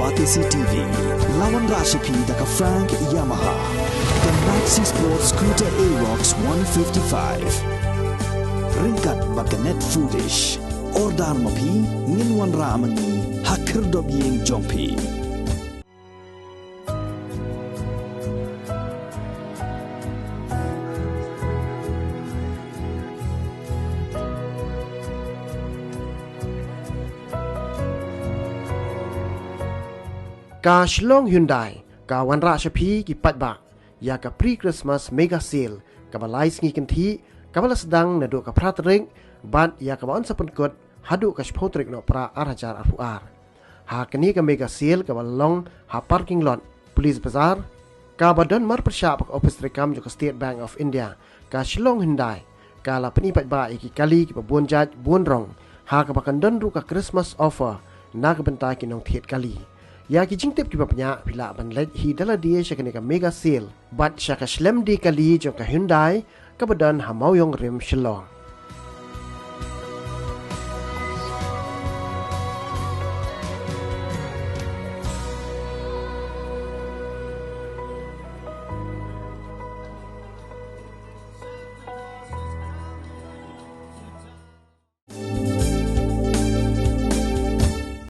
Batisi TV, lawan Rashipi daka Frank Yamaha, dan Maxi Sports Scooter Aerox 155. Ringkat bakanet foodish, ordar mapi, nginwan ramani, hakir dobyeng jongpi. Ka Shillong Hyundai, ka wan Rashipi ki patbak, ya ka pre-Christmas mega sale, ka balai Sngi kenti, ka balas sedang nadu ka pratering, bad ya ka baon sapun kot, hadu ka spotrik no pra arhajar arfuar. Ha kini ka mega sale ka balong ha parking lot, police bazar, ka badan mar persyap ka office rekam jo ka State Bank of India, ka Shillong Hyundai, ka la peni patbak iki kali ki pabuan jaj buon rong, ha ka bakan donru ka Christmas offer, na ka bentai ki nong thiet kali. Ya ki jingtip ki bapnya bila ban let hi dala dia syakane ka mega sale bat syaka slam di kali jo ka Hyundai ka badan hamauyong rim Shillong.